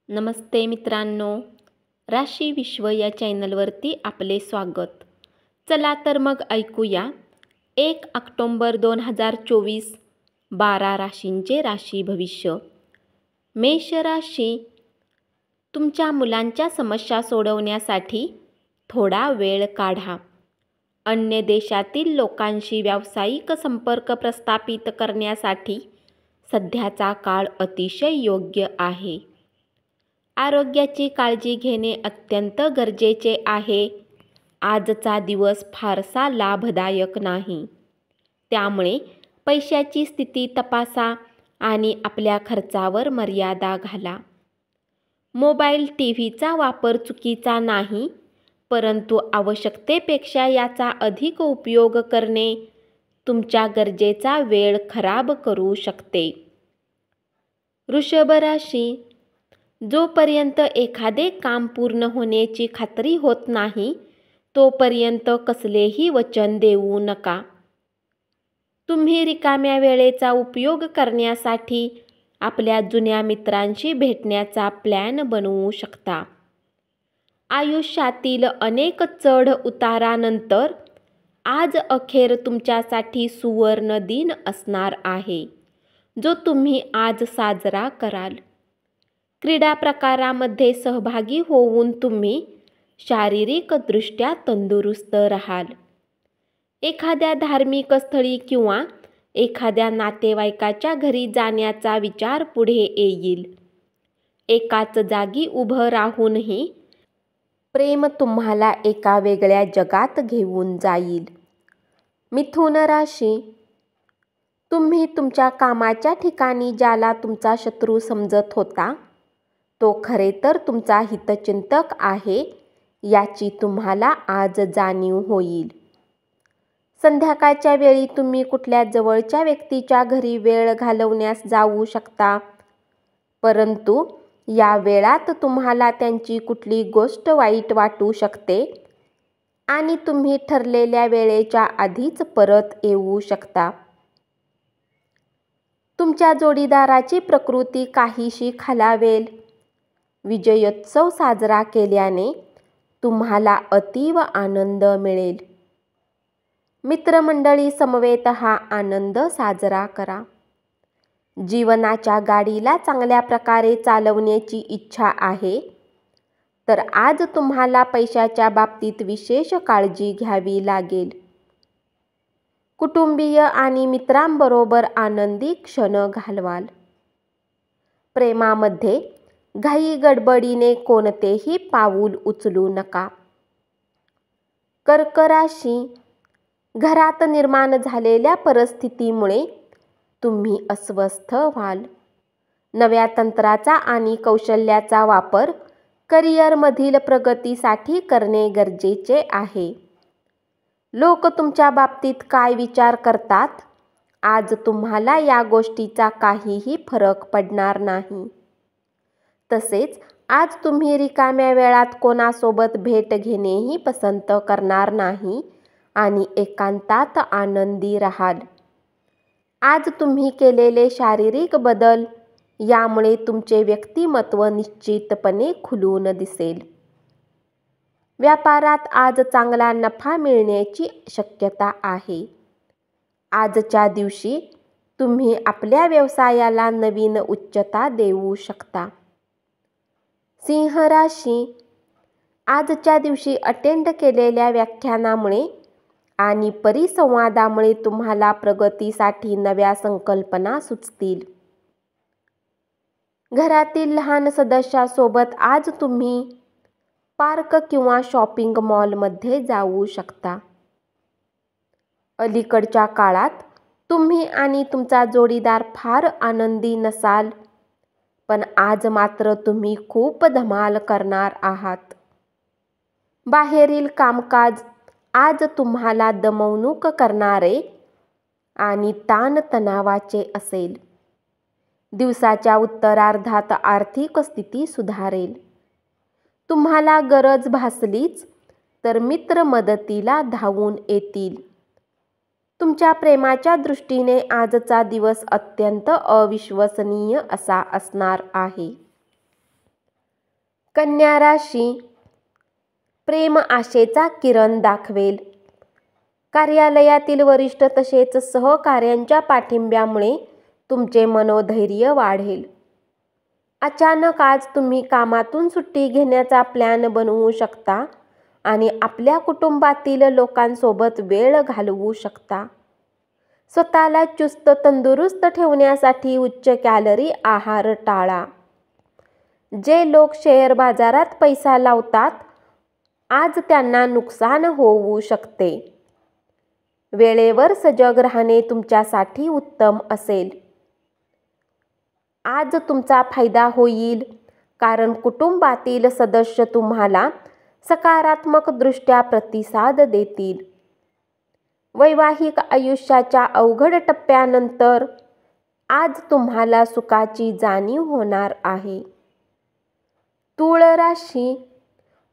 नमस्ते मित्रांनो, राशी विश्व या चॅनलवरती आपले स्वागत. चला तर मग ऐकूया 1 ऑक्टोबर 2024 12 राशींचे राशी भविष्य. मेष राशी, तुमच्या मुलांच्या समस्या सोडवण्यासाठी थोडा वेळ काढा. अन्य देशातील लोकांशी व्यावसायिक संपर्क प्रस्थापित करण्यासाठी सध्याचा काळ अतिशय योग्य आहे. आरोग्याची काळजी घेणे अत्यंत गरजेचे आहे. आजचा दिवस फारसा लाभदायक नाही, त्यामुळे पैशाची स्थिती तपासा आणि आपल्या खर्चावर मर्यादा घाला. मोबाईल टीव्हीचा वापर चुकीचा नाही, परंतु आवश्यकतेपेक्षा याचा अधिक उपयोग करणे तुमच्या गरजेचा वेळ खराब करू शकते. वृषभ राशी, जोपर्यंत एखादे काम पूर्ण होण्याची खात्री होत नाही तोपर्यंत कसलेही वचन देऊ नका. तुम्ही रिकाम्या वेळेचा उपयोग करण्यासाठी आपल्या जुन्या मित्रांशी भेटण्याचा प्लॅन बनवू शकता. आयुष्यातील अनेक चढ उतारानंतर आज अखेर तुमच्यासाठी सुवर्ण दिन असणार आहे, जो तुम्ही आज साजरा कराल. क्रीडा प्रकारामध्ये सहभागी होऊन तुम्ही शारीरिकदृष्ट्या तंदुरुस्त राहाल. एखाद्या धार्मिक स्थळी किंवा एखाद्या नातेवाईकाच्या घरी जाण्याचा विचार पुढे येईल. एकाच जागी उभं राहूनही प्रेम तुम्हाला एका वेगळ्या जगात घेऊन जाईल. मिथुन राशी, तुम्ही तुमच्या कामाच्या ठिकाणी ज्याला तुमचा शत्रू समजत होता तो खरे तर तुमचा हितचिंतक आहे याची तुम्हाला आज जाणीव होईल. संध्याकाळच्या वेळी तुम्ही कुठल्या जवळच्या व्यक्तीच्या घरी वेळ घालवण्यास जाऊ शकता, परंतु या वेळात तुम्हाला त्यांची कुठली गोष्ट वाईट वाटू शकते आणि तुम्ही ठरलेल्या वेळेच्या आधीच परत येऊ शकता. तुमच्या जोडीदाराची प्रकृती काहीशी खालावेल. विजयोत्सव साजरा केल्याने तुम्हाला अतीव आनंद मिळेल. मित्रमंडळी समवेत हा आनंद साजरा करा. जीवनाच्या गाडीला चांगल्या प्रकारे चालवण्याची इच्छा आहे, तर आज तुम्हाला पैशाच्या बाबतीत विशेष काळजी घ्यावी लागेल. कुटुंबीय आणि मित्रांबरोबर आनंदी क्षण घालवाल. प्रेमामध्ये घाई गडबडीने कोणतेही पाऊल उचलू नका. कर्क राशी, घरात निर्माण झालेल्या परिस्थितीमुळे तुम्ही अस्वस्थ व्हाल. नव्या तंत्राचा आणि कौशल्याचा वापर करिअरमधील प्रगतीसाठी करणे गरजेचे आहे. लोक तुमच्या बाबतीत काय विचार करतात, आज तुम्हाला या गोष्टीचा काहीही फरक पडणार नाही. तसेच आज तुम्ही रिकाम्या वेळात कोणासोबत भेट घेणेही पसंत करणार नाही आणि एकांतात आनंदी राहाल. आज तुम्ही केलेले शारीरिक बदल यामुळे तुमचे व्यक्तिमत्व निश्चितपणे खुलून दिसेल. व्यापारात आज चांगला नफा मिळण्याची शक्यता आहे. आजच्या दिवशी तुम्ही आपल्या व्यवसायाला नवीन उच्चता देऊ शकता. सिंह राशी, आजच्या दिवशी अटेंड केलेल्या व्याख्यानामुळे आणि परिसंवादामुळे तुम्हाला प्रगतीसाठी नव्या संकल्पना सुचतील. घरातील लहान सदस्यासोबत आज तुम्ही पार्क किंवा शॉपिंग मॉलमध्ये जाऊ शकता. अलीकडच्या काळात तुम्ही आणि तुमचा जोडीदार फार आनंदी नसाल, पण आज मात्र तुम्ही खूप धमाल करणार आहात. बाहेरील कामकाज आज तुम्हाला दमवणूक करणारे आणि ताणतणावाचे असेल. दिवसाच्या उत्तरार्धात आर्थिक स्थिती सुधारेल. तुम्हाला गरज भासलीच तर मित्र मदतीला धावून येतील. तुमच्या प्रेमाच्या दृष्टीने आजचा दिवस अत्यंत अविश्वसनीय असा असणार आहे. कन्या राशी, प्रेम आशेचा किरण दाखवेल. कार्यालयातील वरिष्ठ तसेच सहकाऱ्यांच्या पाठिंब्यामुळे तुमचे मनोधैर्य वाढेल. अचानक आज तुम्ही कामातून सुट्टी घेण्याचा प्लॅन बनवू शकता आणि आपल्या कुटुंबातील लोकांसोबत वेळ घालवू शकता. स्वतःला चुस्त तंदुरुस्त ठेवण्यासाठी उच्च कॅलरी आहार टाळा. जे लोक शेअर बाजारात पैसा लावतात, आज त्यांना नुकसान होऊ शकते. वेळेवर सजग राहणे तुमच्यासाठी उत्तम असेल. आज तुमचा फायदा होईल, कारण कुटुंबातील सदस्य तुम्हाला सकारात्मकदृष्ट्या प्रतिसाद देतील. वैवाहिक आयुष्याच्या अवघड टप्प्यानंतर आज तुम्हाला सुखाची जाणीव होणार आहे. तूळ राशी,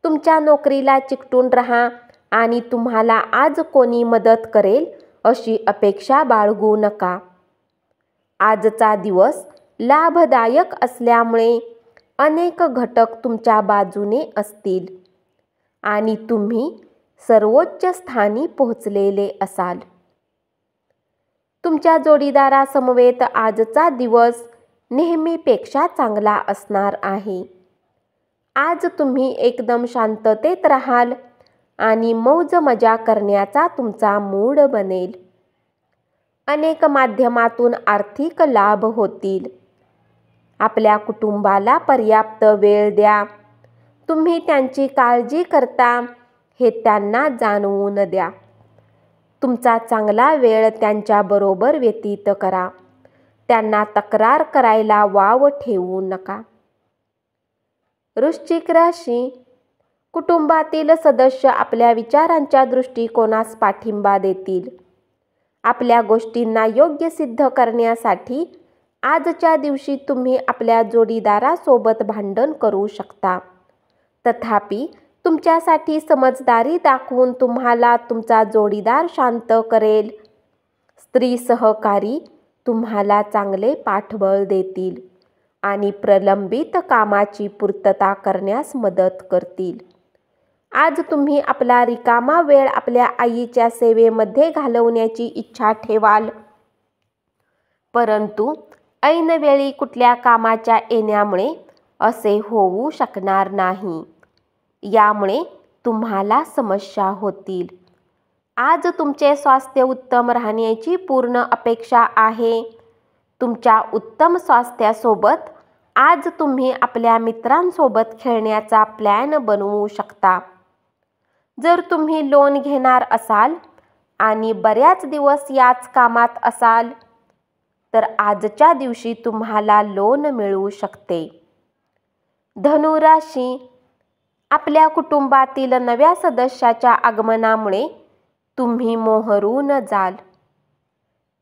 तुमच्या नोकरीला चिकटून राहा आणि तुम्हाला आज कोणी मदत करेल अशी अपेक्षा बाळगू नका. आजचा दिवस लाभदायक असल्यामुळे अनेक घटक तुमच्या बाजूने असतील आणि तुम्ही सर्वोच्च स्थानी पोहोचलेले असाल. तुमच्या जोडीदारासमवेत आजचा दिवस नेहमीपेक्षा चांगला असणार आहे. आज तुम्ही एकदम शांततेत राहाल आणि मौज मजा करण्याचा तुमचा मूड बनेल. अनेक माध्यमातून आर्थिक लाभ होतील. आपल्या कुटुंबाला पर्याप्त वेळ द्या. तुम्ही त्यांची काळजी करता हे त्यांना जाणवून द्या. तुमचा चांगला वेळ त्यांच्याबरोबर व्यतीत करा. त्यांना तक्रार करायला वाव ठेवू नका. वृश्चिक राशी, कुटुंबातील सदस्य आपल्या विचारांच्या दृष्टिकोनास पाठिंबा देतील. आपल्या गोष्टींना योग्य सिद्ध करण्यासाठी आजच्या दिवशी तुम्ही आपल्या जोडीदारासोबत भांडण करू शकता. तथापि तुमच्यासाठी समजदारी दाखवून तुम्हाला तुमचा जोडीदार शांत करेल. स्त्री सहकारी तुम्हाला चांगले पाठबळ देतील आणि प्रलंबित कामाची पूर्तता करण्यास मदत करतील. आज तुम्ही आपला रिकामा वेळ आपल्या आईच्या सेवेमध्ये घालवण्याची इच्छा ठेवाल, परंतु ऐनवेळी कुठल्या कामाच्या येण्यामुळे असे होऊ शकणार नाही. यामुळे तुम्हाला समस्या होतील. आज तुमचे स्वास्थ्य उत्तम राहण्याची पूर्ण अपेक्षा आहे. तुमच्या उत्तम स्वास्थ्यासोबत आज तुम्ही आपल्या मित्रांसोबत खेळण्याचा प्लॅन बनवू शकता. जर तुम्ही लोन घेणार असाल आणि बऱ्याच दिवस याच कामात असाल, तर आजच्या दिवशी तुम्हाला लोन मिळू शकते. धनु राशी, आपल्या कुटुंबातील नव्या सदस्याच्या आगमनामुळे तुम्ही मोहरून जाल.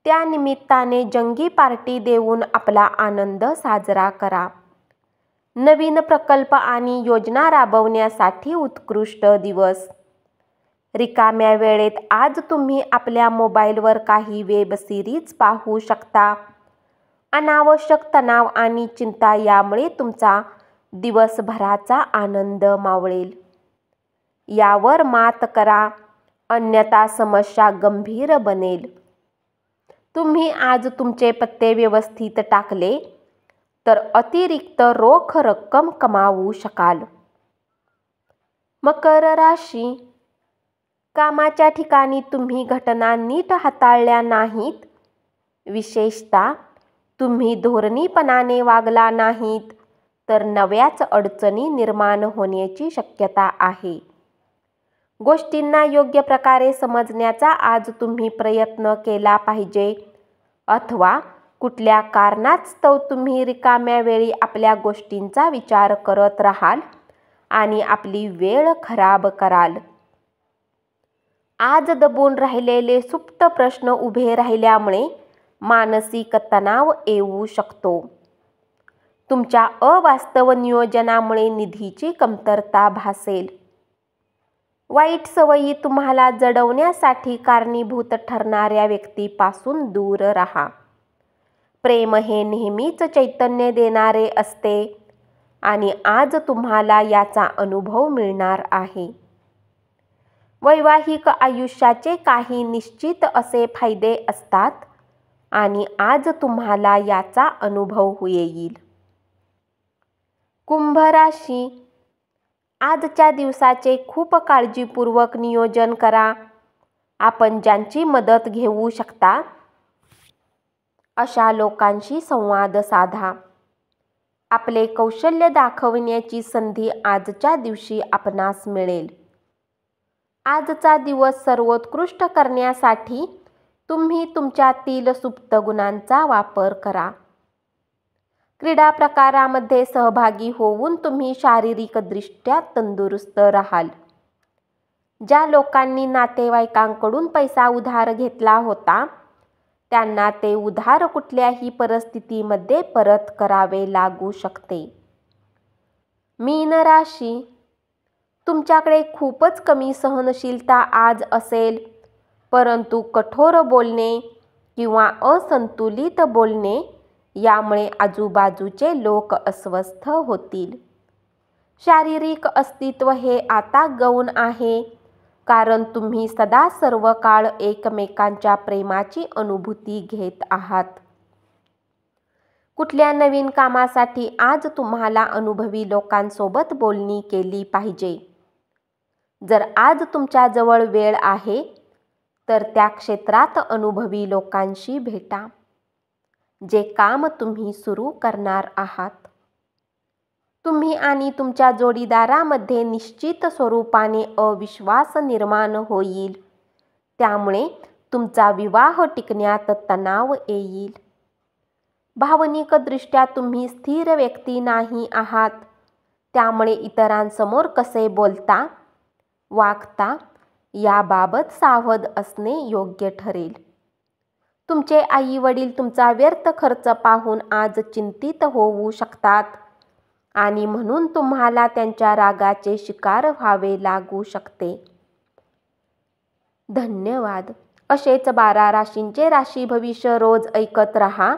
त्या निमित्ताने जंगी पार्टी देऊन आपला आनंद साजरा करा. नवीन प्रकल्प आणि योजना राबवण्यासाठी उत्कृष्ट दिवस. रिकाम्या वेळेत आज तुम्ही आपल्या मोबाईलवर काही वेब सिरीज पाहू शकता. अनावश्यक तणाव आणि चिंता यामुळे तुमचा दिवसभराचा आनंद मावळेल. यावर मात करा, अन्यथा समस्या गंभीर बनेल. तुम्ही आज तुमचे पत्ते व्यवस्थित टाकले तर अतिरिक्त रोख रक्कम कमावू शकाल. मकर राशी, कामाच्या ठिकाणी तुम्ही घटना नीट हाताळल्या नाहीत. विशेषतः तुम्ही धोरणीपणाने वागला नाहीत तर नव्याच अडचणी निर्माण होण्याची शक्यता आहे. गोष्टींना योग्य प्रकारे समजण्याचा आज तुम्ही प्रयत्न केला पाहिजे, अथवा कुठल्या कारणास्तव तुम्ही रिकाम्या वेळी आपल्या गोष्टींचा विचार करत राहाल आणि आपली वेळ खराब कराल. आज दबून राहिलेले सुप्त प्रश्न उभे राहिल्यामुळे मानसिक तणाव येऊ शकतो. तुमच्या अवास्तव नियोजनामुळे निधीची कमतरता भासेल. वाईट सवयी तुम्हाला जडवण्यासाठी कारणीभूत ठरणाऱ्या व्यक्तीपासून दूर राहा. प्रेम हे नेहमीच चैतन्य देणारे असते. आणि आज तुम्हाला याचा अनुभव मिळणार आहे. वैवाहिक आयुष्याचे काही निश्चित असे फायदे असतात आणि आज तुम्हाला याचा अनुभव येईल. कुंभ राशी, आजच्या दिवसाचे खूप काळजीपूर्वक नियोजन करा. आपण ज्यांची मदत घेऊ शकता अशा लोकांशी संवाद साधा. आपले कौशल्य दाखवण्याची संधी आजच्या दिवशी आपणास मिळेल. आजचा दिवस सर्वोत्कृष्ट करण्यासाठी तुम्ही तुमच्यातील सुप्त गुणांचा वापर करा. क्रीडा प्रकारामध्ये सहभागी होऊन तुम्ही शारीरिकदृष्ट्या तंदुरुस्त राहाल. ज्या लोकांनी नातेवाईकांकडून पैसा उधार घेतला होता त्यांना ते उधार कुठल्याही परिस्थितीमध्ये परत करावे लागू शकते. मीन राशी, तुमच्याकडे खूपच कमी सहनशीलता आज असेल, परंतु कठोर बोलणे किंवा असंतुलित बोलणे यामुळे आजूबाजूचे लोक अस्वस्थ होतील. शारीरिक अस्तित्व हे आता गौण आहे, कारण तुम्ही सदा सर्व काळ एकमेकांच्या प्रेमाची अनुभूती घेत आहात. कुठल्या नवीन कामासाठी आज तुम्हाला अनुभवी लोकांसोबत बोलणी केली पाहिजे. जर आज तुमच्याजवळ वेळ आहे तर त्या क्षेत्रात अनुभवी लोकांशी भेटा, जे काम तुम्ही सुरू करणार आहात. तुम्ही आणि तुमच्या जोडीदारामध्ये निश्चित स्वरूपाने अविश्वास निर्माण होईल, त्यामुळे तुमचा विवाह टिकण्यात तणाव येईल. भावनिकदृष्ट्या तुम्ही स्थिर व्यक्ती नाही आहात, त्यामुळे इतरांसमोर कसे बोलता, वागता याबाबत सावध असणे योग्य ठरेल. तुमचे आई वडील तुमचा व्यर्थ खर्च पाहून आज चिंतित होऊ शकतात आणि म्हणून तुम्हाला त्यांच्या रागाचे शिकार व्हावे लागू शकते. धन्यवाद. असेच 12 राशींचे राशी भविष्य रोज ऐकत रहा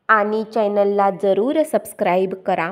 आणि चॅनलला जरूर सबस्क्राईब करा.